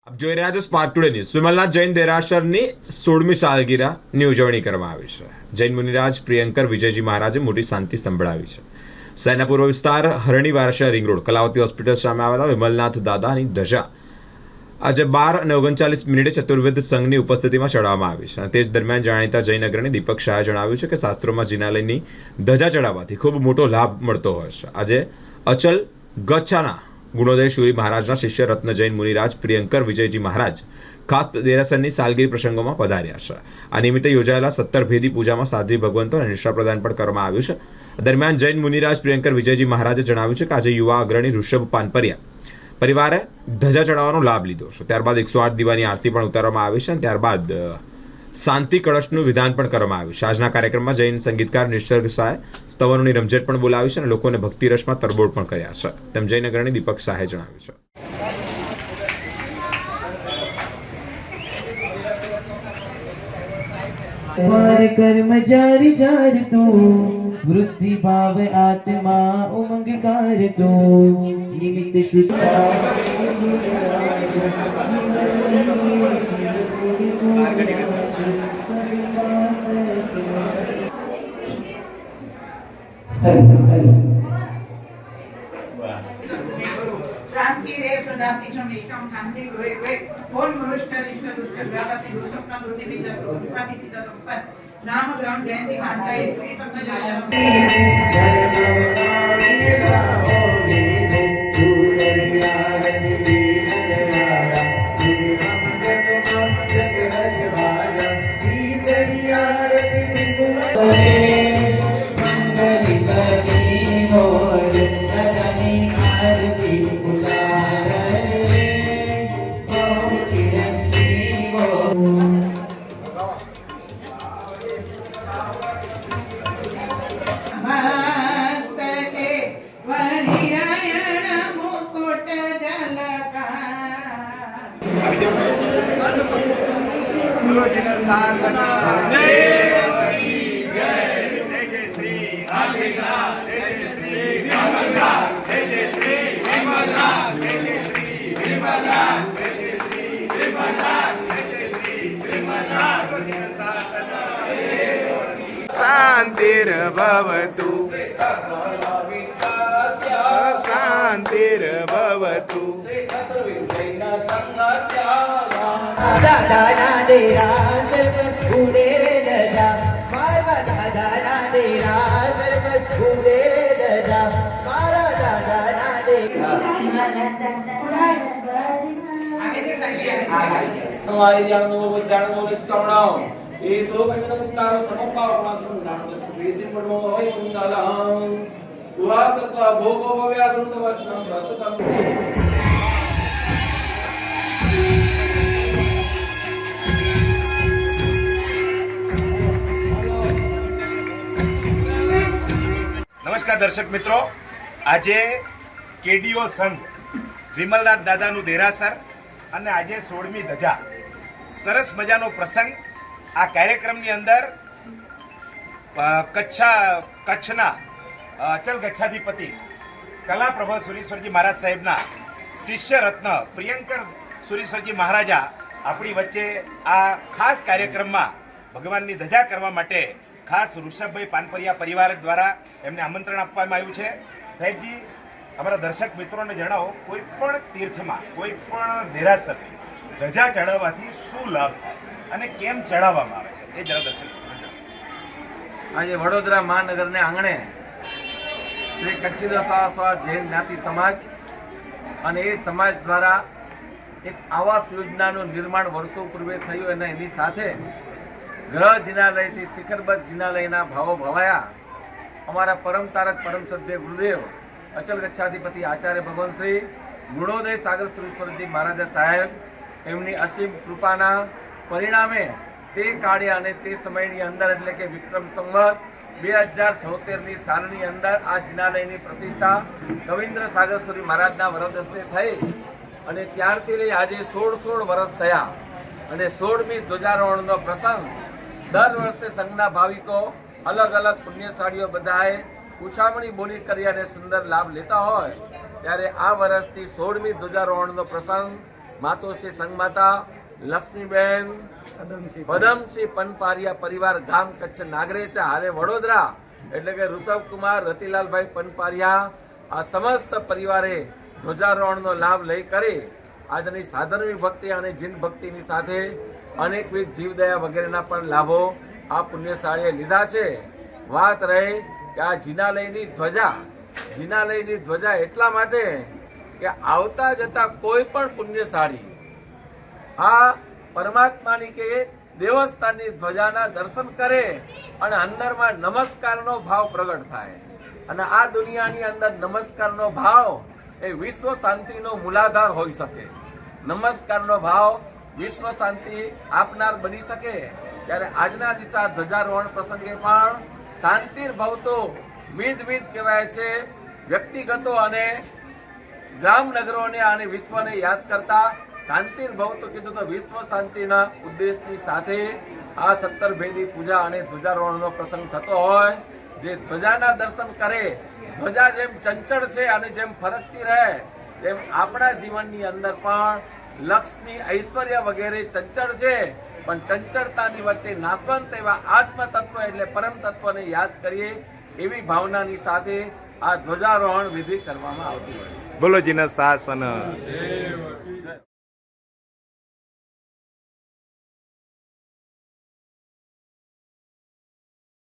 આપ જોઈ રહ્યા છો spark today news. Vimalnath Jain દેરાસરની 16મી સાલગીરાની ઉજવણી કરવામાં આવી છે. જૈન મુનિરાજ પ્રિયંકર વિજયજી મહારાજે મોટી શાંતિ સંભળાવી છે. શહેરના પૂર્વ વિસ્તાર Harni Warasiya ring road Kalavati hospital સામે આવેલા વિમલનાથ દાદાની ધજા આજે 12:39 ચતુર્વેદ સંઘની ઉપસ્થિતિમાં ચડાવવામાં આવી છે. તે જ દરમિયાન જાણીતા જૈન અગ્રણી દીપક શાહે જણાવ્યું છે કે શાસ્ત્રોમાં જિનાલયની ધજા ચડાવવાથી ખૂબ મોટો લાભ મળતો હોય છે. આજે અચલ ગચ્છાના ગુણોદય શુરી મહારાજના શિષ્ય રત્ન જૈન મુનિરાજ પ્રિયંકર વિજયજી મહારાજ ખાસ દેરાસરની સાલગીરી પ્રસંગોમાં પધાર્યા છે. આ નિમિત્તે યોજાયેલા 17 ભેદી પૂજામાં સાધ્વી ભગવંતો અને નિષ્ઠા પ્રદાન પણ કરવામાં આવ્યું છે. દરમિયાન જૈન મુનિરાજ પ્રિયંકર વિજયજી મહારાજે જણાવ્યું છે કે આજે યુવા અગ્રણી ઋષભ પાનપરિયા પરિવારે ધજા ચડાવવાનો લાભ લીધો છે. ત્યારબાદ 108 દીવાની આરતી પણ ઉતારવામાં આવી છે અને ત્યારબાદ શાંતિ કળશનું વિધાન પણ કરવામાં આવ્યું છે. આજના કાર્યક્રમમાં જૈન સંગીતકાર નિસર્ગ શાહે સ્તવનોની રમઝટ પણ બોલાવી છે અને લોકોને ભક્તિ રસમાં તરબોળ પણ કર્યા છે તેમ જૈન અગ્રણી દીપક શાહે જણાવ્યું છે. कर्मचारी जार तो वृद्धि भाव आत्मा उमंगकार तो निमित्त शुद्धा शांति रे सदाति समेशम शांति वे वे कोण मनुष्य निष्ठ दुष्ट व्यापति दुसपना दुर्नि विदत उपाधि तिदा संपत नाम ग्रहण जयंती मानता है श्री संग जाया मस्तके वरिरायण मुकुट जलका शासन जय जय श्री आदिनाथ जय जय श्री विमलनाथ जय जय श्री विमलनाथ जय जय श्री विमलनाथ जय जय श्री विमलनाथ जय जय श्री विमलनाथ शासन शांतिर्भवतु शांतिर्भवतु दादा ना देरा सर्व छूड़े रे दजा मारा दादा ना देरा सर्व छूड़े रे दजा मारा दादा ना देरा आगे से साइड आगे हमारे ज्ञान नो श्रवण ये सो भगवान मुक्तार समपाव मासुम दान बेसिन पडमो होय मुंदालहं उवासक भोगो भव्यासुत वचनं प्रस्तुतं નમસ્કાર દર્શક મિત્રો, આજે કેડીઓ સંઘ વિમલનાથ દાદાનું દેરાસર અને આજે 16મી ધજા સરસ મજાનો પ્રસંગ. આ કાર્યક્રમની અંદર કચ્છના અચલ ગચ્છાધિપતિ કલાપ્રભા સુરીશ્વરજી મહારાજ સાહેબના શિષ્ય રત્ન પ્રિયંકર સુરીશ્વરજી મહારાજા આપણી વચ્ચે આ ખાસ કાર્યક્રમમાં ભગવાનની ધજા કરવા માટે ખાસ ઋષભભાઈ પાનપરિયા પરિવાર દ્વારા એમને આમંત્રણ આપવામાં આવ્યું છે. સાહેબજી, અમારા દર્શક મિત્રોને જણાવો, કોઈ પણ તીર્થમાં કોઈ પણ દેરાસર ધજા ચડાવવાથી શું લાભ અને કેમ ચડાવવામાં આવે છે એ જરા દર્શક. આજે વડોદરા મહાનગરને આંગણે શ્રી કચ્છીદાસા જૈન જ્ઞાતિ સમાજ અને એ સમાજ દ્વારા એક આવાસ યોજનાનું નિર્માણ વર્ષો પૂર્વે થયું અને એની સાથે ગ્રહ જિનાલયથી શિખરબદ્ધ જિનાલયના ભાવો ભવાયા. અમારા પરમ તારક પરમ સદ્ય ગુરુદેવ અચલ ગચ્છાધિપતિ આચાર્ય ભગવાન શ્રી ગુણોદય સાગર સુરેશ્વરજી મહારાજ સાહેબ એમની અસીમ કૃપાના પરિણામે તે કાળે અને તે સમયની અંદર એટલે કે વિક્રમ સંવત 2076ની સાલની અંદર આ જિનાલયની પ્રતિષ્ઠા કવિન્દ્ર સાગરસુરી મહારાજના વરદ હસ્તે થઈ અને ત્યારથી લઈ આજે 16 વર્ષ થયા અને 16મી ધ્વજારોહણનો પ્રસંગ દર વર્ષે સંઘના ભાવિકો અલગ અલગ પુણ્યશાળીઓ બધાએ ઉછામણી બોલી કરી અને સુંદર લાભ લેતા હોય ત્યારે આ વર્ષથી 16મી ધ્વજારોહણનો પ્રસંગ માતોશ્રી સંઘમાતા લક્ષ્મીબેન પદમસિંહ પનપારિયા પરિવાર ગામ કચ્છ નાગરેચા હારે વડોદરા એટલે કે ઋષભકુમાર રતિલાલભાઈ પનપારિયા આ સમસ્ત પરિવારે ધ્વજારોહણનો લાભ લઈ કરી આજની સાધર્મિક ભક્તિ અને જીન ભક્તિની સાથે અનેકવિધ જીવદયા વગેરેના પણ લાભો આ પુણ્યશાળીએ લીધા છે. વાત રહી કે આ જિનાલયની ધ્વજા એટલા માટે કે આવતા જતા કોઈ પણ પુણ્યશાળી આ પરમાત્માની કે દેવસ્થાનની ધ્વજાના દર્શન કરે અને અંદરમાં નમસ્કારનો ભાવ પ્રગટ થાય. અને આ દુનિયાની અંદર નમસ્કારનો ભાવ એ વિશ્વ શાંતિનો મૂલાધાર હોઈ શકે. નમસ્કારનો ભાવ વિશ્વ શાંતિ આપનાર બની શકે. ત્યારે આજના દિવસે આ ધ્વજારોહણ પ્રસંગે પણ શાંતિર્ભવતો વિધ કહેવાય છે. વ્યક્તિગતો અને ગ્રામનગરોને અને વિશ્વને યાદ કરતા શાંતિર્ભવતો કીધું તો વિશ્વ શાંતિના ઉદ્દેશની સાથે આ 17 ભેદી પૂજા અને ધ્વજારોહણનો પ્રસંગ થતો હોય. જે ધ્વજાના દર્શન કરે, ધ્વજા જેમ ચંચળ છે અને જેમ ફરકતી રહે તેમ આપણા જીવનની અંદર પણ લક્ષ્મી ઐશ્વર્ય વગેરે ચંચળ છે, પણ ચંચળતાની વચ્ચે નાશવંત એવા આત્મ તત્વ એટલે પરમ તત્વને યાદ કરીએ એવી ભાવનાની સાથે આ ધ્વજારોહણ વિધિ કરવામાં આવતી હોય. બોલો જીનસ શાસન.